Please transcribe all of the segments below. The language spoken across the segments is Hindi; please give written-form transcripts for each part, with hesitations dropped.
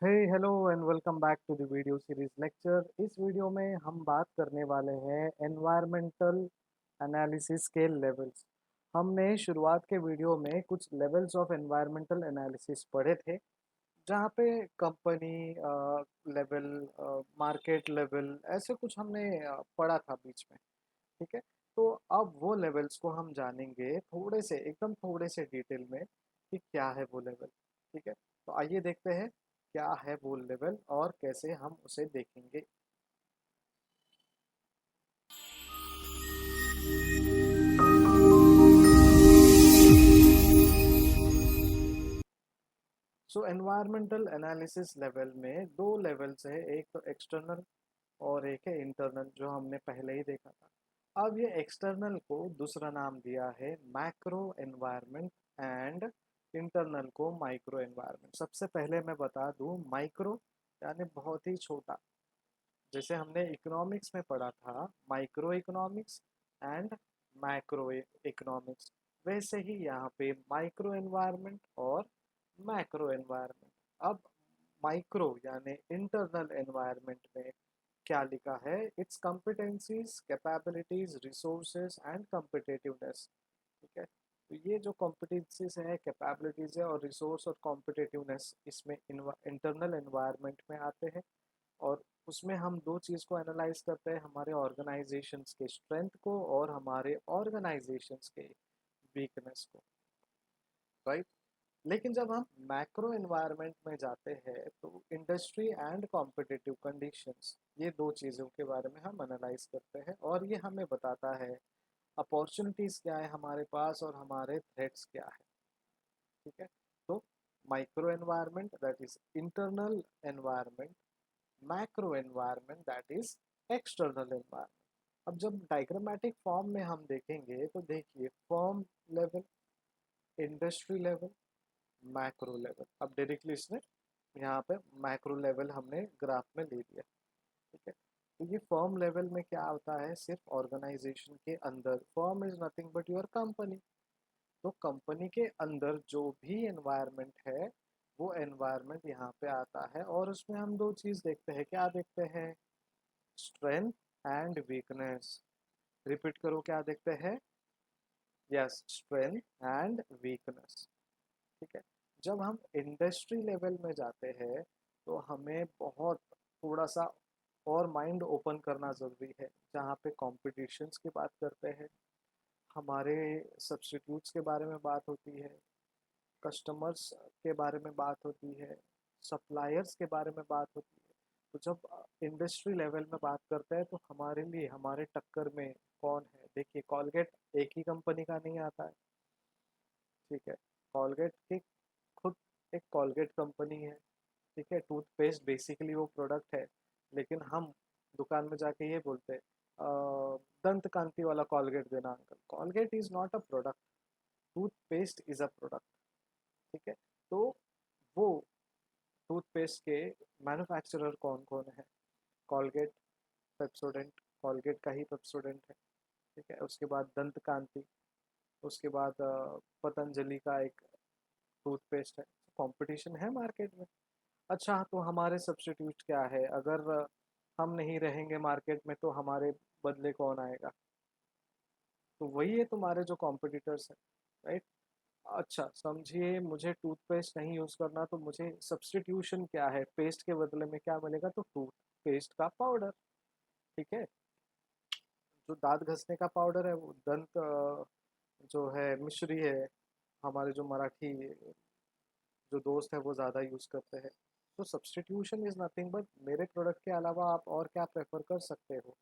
Hey hello and welcome back to the video series lecture. इस वीडियो में हम बात करने वाले हैं एनवायरमेंटल एनालिसिस के लेवल्स। हमने शुरुआत के वीडियो में कुछ लेवल्स ऑफ एनवायरमेंटल एनालिसिस पढ़े थे, जहाँ पे कंपनी लेवल, मार्केट लेवल, ऐसे कुछ हमने पढ़ा था बीच में। ठीक है, तो अब वो लेवल्स को हम जानेंगे थोड़े से, एकदम थोड़े से डिटेल में कि क्या है वो लेवल। ठीक है, तो आइए देखते हैं क्या है वो लेवल और कैसे हम उसे देखेंगे। सो एनवायरमेंटल एनालिसिस लेवल में दो लेवल्स है, एक तो एक्सटर्नल और एक है इंटरनल, जो हमने पहले ही देखा था। अब ये एक्सटर्नल को दूसरा नाम दिया है मैक्रो एनवायरनमेंट एंड इंटरनल को माइक्रो एनवायरनमेंट। सबसे पहले मैं बता दूं, माइक्रो यानी बहुत ही छोटा, जैसे हमने इकोनॉमिक्स में पढ़ा था micro economics and macro economics, वैसे ही यहाँ पे माइक्रो एनवायरनमेंट और मैक्रो एनवायरनमेंट। अब माइक्रो यानी इंटरनल एनवायरनमेंट में क्या लिखा है? It's competencies, capabilities, resources and competitiveness. ठीक है, तो ये जो कॉम्पिटेंसीज है, कैपेबिलिटीज है और रिसोर्स और कॉम्पिटिटिवनेस, इसमें इंटरनल एनवायरनमेंट में आते हैं। और उसमें हम दो चीज़ को एनालाइज करते हैं, हमारे ऑर्गेनाइजेशंस के स्ट्रेंथ को और हमारे ऑर्गेनाइजेशंस के वीकनेस को, राइट। लेकिन जब हम मैक्रो एनवायरनमेंट में जाते हैं तो इंडस्ट्री एंड कॉम्पिटिटिव कंडीशंस, ये दो चीज़ों के बारे में हम एनालाइज करते हैं और ये हमें बताता है अपॉर्चुनिटीज़ क्या है हमारे पास और हमारे थ्रेट्स क्या है। ठीक है, तो micro environment that is internal environment, macro environment that is external environment. अब जब डायग्रामेटिक फॉर्म में हम देखेंगे तो देखिए, firm level, industry level, macro level. अब डायरेक्टली इसने यहाँ पे मैक्रो लेवल हमने ग्राफ में ले लिया। ठीक है, तो ये फर्म लेवल में क्या होता है? सिर्फ ऑर्गेनाइजेशन के अंदर, firm is nothing but your company. तो कंपनी के अंदर जो भी एनवायरनमेंट है वो एनवायरनमेंट यहाँ पे आता है और उसमें हम दो चीज देखते हैं। क्या देखते हैं? Strength and weakness. रिपीट करो, क्या देखते हैं? Yes, strength and weakness. ठीक है, जब हम इंडस्ट्री लेवल में जाते हैं तो हमें बहुत थोड़ा सा और माइंड ओपन करना ज़रूरी है, जहाँ पे कॉम्पिटिशन्स की बात करते हैं, हमारे सब्स्टिट्यूट्स के बारे में बात होती है, कस्टमर्स के बारे में बात होती है, सप्लायर्स के बारे में बात होती है। तो जब इंडस्ट्री लेवल में बात करते हैं तो हमारे लिए, हमारे टक्कर में कौन है? देखिए, कॉलगेट एक ही कंपनी का नहीं आता है। ठीक है, कॉलगेट की खुद एक कॉलगेट कंपनी है। ठीक है, टूथपेस्ट बेसिकली वो प्रोडक्ट है, लेकिन हम दुकान में जाके ये बोलते हैं, दंत कांति वाला कॉलगेट देना uncle. Colgate is not a product, toothpaste is a product. ठीक है, तो वो टूथपेस्ट के मैन्युफैक्चरर कौन कौन है? कॉलगेट, पेप्सोडेंट, कॉलगेट का ही पेप्सोडेंट है। ठीक है, उसके बाद दंत कांति, उसके बाद पतंजलि का एक टूथपेस्ट है। कंपटीशन है मार्केट में। अच्छा, तो हमारे सब्स्टिट्यूट क्या है? अगर हम नहीं रहेंगे मार्केट में तो हमारे बदले कौन आएगा? तो वही है तुम्हारे जो कॉम्पिटिटर्स हैं, राइट। अच्छा, समझिए मुझे टूथपेस्ट नहीं यूज़ करना, तो मुझे सब्स्टिट्यूशन क्या है? पेस्ट के बदले में क्या मिलेगा? तो टूथपेस्ट का पाउडर। ठीक है, जो दांत घसने का पाउडर है वो दंत जो है मिश्री है, हमारे जो मराठी जो दोस्त है वो ज़्यादा यूज़ करते हैं। तो सब्स्टिट्यूशन इज़ नथिंग बट मेरे प्रोडक्ट के अलावा आप और क्या प्रेफर कर सकते हो?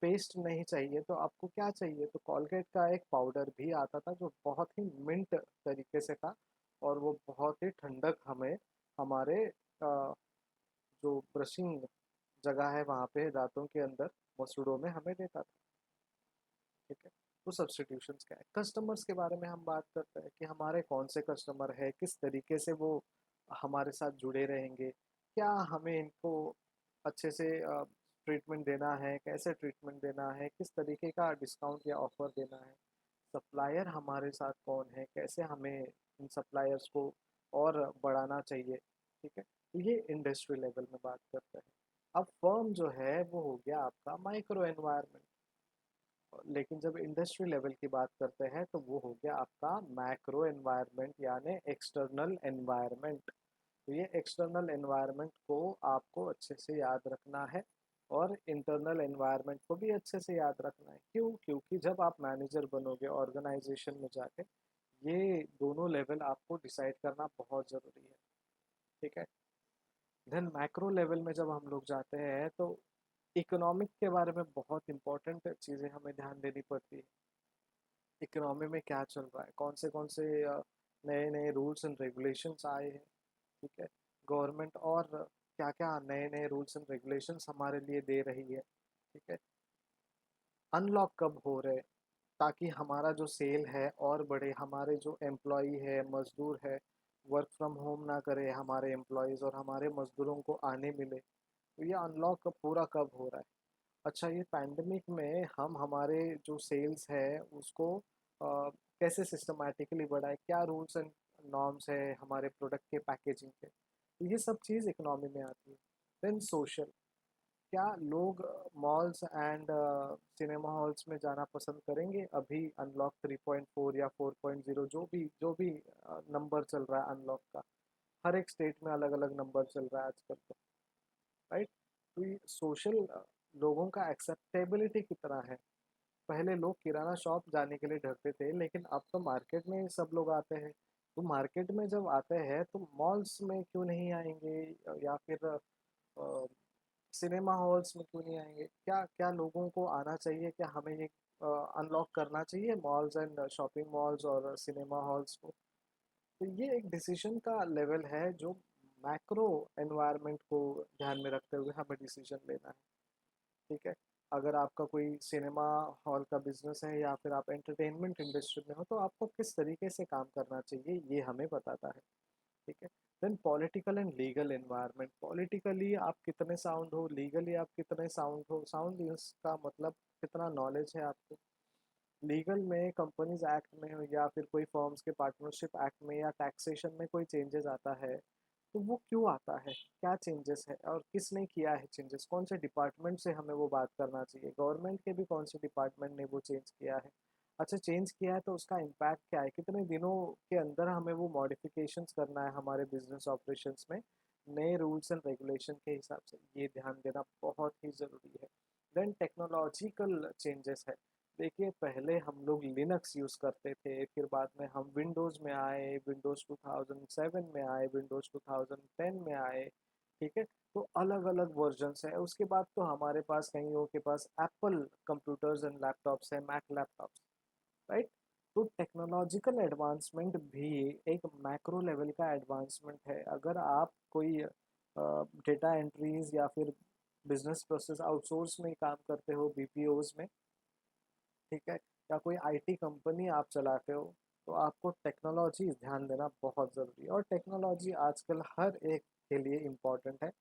पेस्ट नहीं चाहिए तो आपको क्या चाहिए? तो कॉलगेट का एक पाउडर भी आता था जो बहुत ही मिंट तरीके से था और वो बहुत ही ठंडक हमें हमारे जो ब्रशिंग जगह है वहाँ पे दांतों के अंदर मसूड़ों में हमें देता था। ठीक है, तो सब्स्टिट्यूशंस क्या है? कस्टमर्स के बारे में हम बात करते हैं कि हमारे कौन से कस्टमर है, किस तरीके से वो हमारे साथ जुड़े रहेंगे, क्या हमें इनको अच्छे से ट्रीटमेंट देना है, कैसे ट्रीटमेंट देना है, किस तरीके का डिस्काउंट या ऑफर देना है। सप्लायर हमारे साथ कौन है, कैसे हमें इन सप्लायर्स को और बढ़ाना चाहिए। ठीक है, ये इंडस्ट्री लेवल में बात करते हैं। अब फर्म जो है वो हो गया आपका माइक्रो एनवायरनमेंट, लेकिन जब इंडस्ट्री लेवल की बात करते हैं तो वो हो गया आपका मैक्रो एनवायरनमेंट यानी एक्सटर्नल एनवायरनमेंट। तो ये एक्सटर्नल एनवायरनमेंट को आपको अच्छे से याद रखना है और इंटरनल एनवायरनमेंट को भी अच्छे से याद रखना है। क्यों? क्योंकि जब आप मैनेजर बनोगे ऑर्गेनाइजेशन में जाके, ये दोनों लेवल आपको डिसाइड करना बहुत ज़रूरी है। ठीक है। देन मैक्रो लेवल में जब हम लोग जाते हैं तो इकोनॉमिक के बारे में बहुत इंपॉर्टेंट चीज़ें हमें ध्यान देनी पड़ती है। इकोनॉमी में क्या चल रहा है, कौन से नए नए रूल्स एंड रेगुलेशंस आए हैं। ठीक है। गवर्नमेंट और क्या क्या नए नए रूल्स एंड रेगुलेशंस हमारे लिए दे रही है। ठीक है। अनलॉक कब हो रहे, ताकि हमारा जो सेल है और बढ़े, हमारे जो एम्प्लॉई है, मजदूर है, वर्क फ्रॉम होम ना करे हमारे एम्प्लॉयज़ और हमारे मजदूरों को आने मिले। तो ये अनलॉक पूरा कब हो रहा है। अच्छा, ये पैंडेमिक में हम हमारे जो सेल्स है उसको कैसे सिस्टमैटिकली बढ़ाए, क्या रूल्स एंड नॉर्म्स है हमारे प्रोडक्ट के पैकेजिंग के, तो ये सब चीज़ इकोनॉमी में आती है। देन सोशल, क्या लोग मॉल्स एंड सिनेमा हॉल्स में जाना पसंद करेंगे अभी अनलॉक 3.4 या 4.0, जो भी नंबर चल रहा है अनलॉक का। हर एक स्टेट में अलग अलग नंबर चल रहा है आजकल तो, राइट। तो ये सोशल लोगों का एक्सेप्टेबिलिटी कितना है। पहले लोग किराना शॉप जाने के लिए डरते थे, लेकिन अब तो मार्केट में सब लोग आते हैं। तो मार्केट में जब आते हैं तो मॉल्स में क्यों नहीं आएंगे, या फिर सिनेमा हॉल्स में क्यों नहीं आएंगे। क्या क्या लोगों को आना चाहिए, क्या हमें ये अनलॉक करना चाहिए मॉल्स एंड शॉपिंग मॉल्स और सिनेमा हॉल्स को। तो ये एक डिसीजन का लेवल है जो मैक्रो एनवायरनमेंट को ध्यान में रखते हुए हमें डिसीजन लेना है। ठीक है। अगर आपका कोई सिनेमा हॉल का बिजनेस है या फिर आप एंटरटेनमेंट इंडस्ट्री में हो तो आपको किस तरीके से काम करना चाहिए ये हमें बताता है। ठीक है। Then political and legal environment, politically आप कितने साउंड हो, लीगली आप कितने साउंड हो। साउंड इसका मतलब कितना नॉलेज है आपको। लीगल में कंपनीज एक्ट में हो या फिर कोई फर्म्स के पार्टनरशिप एक्ट में या टैक्सेशन में कोई चेंजेस आता है तो वो क्यों आता है, क्या चेंजेस है और किसने किया है चेंजेस, कौन से डिपार्टमेंट से हमें वो बात करना चाहिए, गवर्नमेंट के भी कौन से डिपार्टमेंट ने वो चेंज किया है। अच्छा, चेंज किया है तो उसका इम्पैक्ट क्या है, कितने दिनों के अंदर हमें वो मॉडिफिकेशंस करना है हमारे बिजनेस ऑपरेशंस में नए रूल्स एंड रेगुलेशन के हिसाब से, ये ध्यान देना बहुत ही ज़रूरी है। देन टेक्नोलॉजिकल चेंजेस है। देखिए, पहले हम लोग लिनक्स यूज़ करते थे, फिर बाद में हम विंडोज़ में आए, विंडोज़ 2007 में आए, विंडोज़ 2010 में आए। ठीक है। तो अलग अलग वर्जन्स है। उसके बाद तो हमारे पास कईयों के पास एप्पल कंप्यूटर्स एंड लैपटॉप्स है, मैक लैपटॉप्स, राइट। तो टेक्नोलॉजिकल एडवांसमेंट भी एक मैक्रो लेवल का एडवांसमेंट है। अगर आप कोई डेटा एंट्रीज या फिर बिजनेस प्रोसेस आउटसोर्स में काम करते हो, बीपीओज में, ठीक है, या कोई आईटी कंपनी आप चलाते हो, तो आपको टेक्नोलॉजी ध्यान देना बहुत ज़रूरी है। और टेक्नोलॉजी आजकल हर एक के लिए इम्पॉर्टेंट है।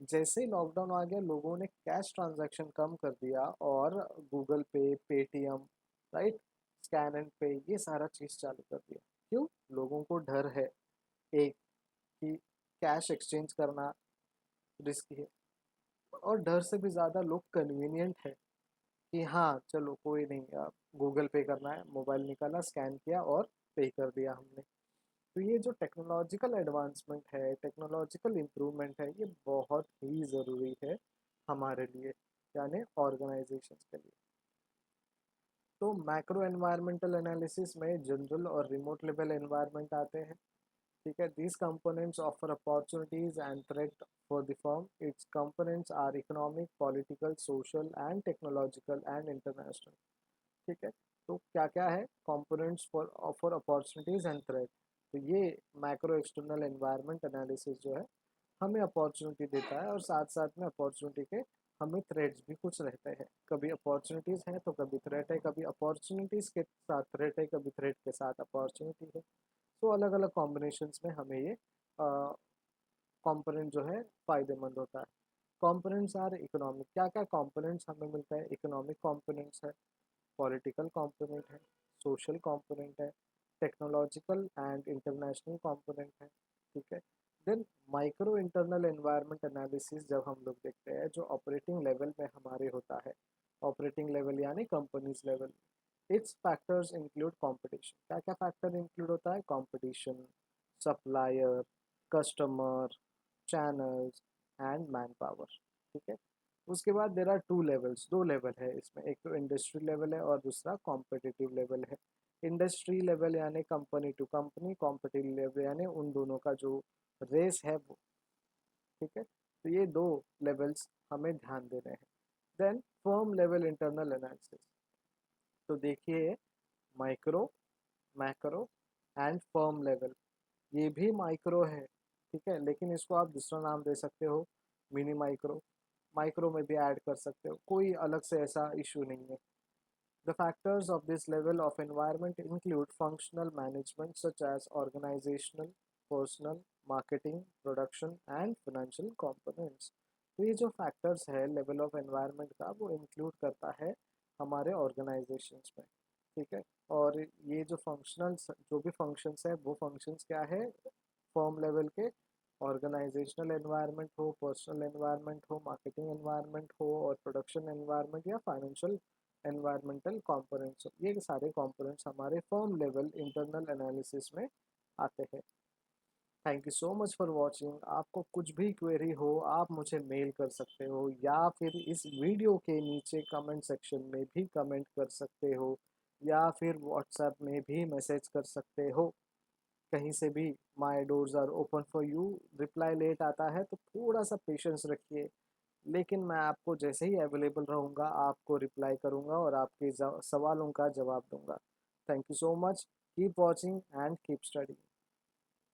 जैसे ही लॉकडाउन आ गया, लोगों ने कैश ट्रांजैक्शन कम कर दिया और गूगल पे, पेटीएम, राइट, स्कैन एंड पे, ये सारा चीज़ चालू कर दिया। क्यों? लोगों को डर है एक, कि कैश एक्सचेंज करना रिस्की है, और डर से भी ज़्यादा लोग कन्वीनियंट है कि हाँ चलो कोई नहीं, गूगल पे करना है, मोबाइल निकाला, स्कैन किया और पे कर दिया हमने। तो ये जो टेक्नोलॉजिकल एडवांसमेंट है, टेक्नोलॉजिकल इम्प्रूवमेंट है, ये बहुत ही ज़रूरी है हमारे लिए, यानी ऑर्गेनाइजेशंस के लिए। तो मैक्रो एनवायरमेंटल एनालिसिस में जनरल और रिमोट लेवल एनवायरनमेंट आते हैं। ठीक है। these components offer opportunities and threat for the firm. Its components are economic, political, social and technological and international. ठीक है। तो क्या क्या है components for offer opportunities and threat. तो ये मैक्रो एक्सटर्नल एनवायरनमेंट एनालिसिस जो है हमें अपॉर्चुनिटी देता है, और साथ साथ में अपॉर्चुनिटी के हमें थ्रेट्स भी कुछ रहते हैं। कभी अपॉर्चुनिटीज़ है तो कभी थ्रेट है, कभी अपॉर्चुनिटीज़ के साथ थ्रेट है, कभी थ्रेट के साथ अपॉर्चुनिटी है। तो अलग अलग कॉम्बिनेशंस में हमें ये कंपोनेंट जो है फ़ायदेमंद होता है। कंपोनेंट्स आर इकोनॉमिक, क्या क्या कंपोनेंट्स हमें मिलता है। इकोनॉमिक कंपोनेंट्स है, पॉलिटिकल कंपोनेंट है, सोशल कंपोनेंट है, टेक्नोलॉजिकल एंड इंटरनेशनल कंपोनेंट है। ठीक है। Then micro internal environment analysis जब हम लोग देखते हैं, जो ऑपरेटिंग लेवल में हमारे होता है, ऑपरेटिंग लेवल यानी companies level, its factors include competition. क्या क्या फैक्टर इंक्लूड होता है? Competition, supplier, customer, channels and man power. ठीक है। उसके बाद देर आर टू लेवल्स, दो लेवल है इसमें, एक तो इंडस्ट्री लेवल है और दूसरा कॉम्पिटिटिव लेवल है। इंडस्ट्री लेवल यानी company to company, competitive level यानी उन दोनों का जो रेस है वो। ठीक है। तो ये दो लेवल्स हमें ध्यान देने हैं। Then firm level internal analysis. तो देखिए, micro, macro and firm level, ये भी माइक्रो है। ठीक है, लेकिन इसको आप दूसरा नाम दे सकते हो, मिनी माइक्रो, माइक्रो में भी ऐड कर सकते हो, कोई अलग से ऐसा इशू नहीं है। The factors of this level of environment include functional management such as organizational, personal, marketing, production and financial components। तो ये जो फैक्टर्स है लेवल ऑफ एनवायरनमेंट का, वो इंक्लूड करता है हमारे ऑर्गेनाइजेशंस में। ठीक है। और ये जो फंक्शनल्स, जो भी फंक्शंस है, वो फंक्शंस क्या है फर्म लेवल के, ऑर्गेनाइजेशनल एनवायरनमेंट हो, पर्सनल एनवायरनमेंट हो, मार्केटिंग एनवायरनमेंट हो और प्रोडक्शन एनवायरनमेंट या फाइनेंशियल एनवायरमेंटल कंपोनेंट्स, ये सारे कंपोनेंट्स हमारे फर्म लेवल इंटरनल एनालिसिस में आते हैं। Thank you so much for watching. आपको कुछ भी क्वेरी हो, आप मुझे मेल कर सकते हो या फिर इस वीडियो के नीचे कमेंट सेक्शन में भी कमेंट कर सकते हो या फिर व्हाट्सएप में भी मैसेज कर सकते हो, कहीं से भी। My doors are open for you. Reply late आता है तो थोड़ा सा पेशेंस रखिए, लेकिन मैं आपको जैसे ही अवेलेबल रहूँगा आपको रिप्लाई करूँगा और आपके सवालों का जवाब दूँगा। Thank you so much. Keep watching and keep studying.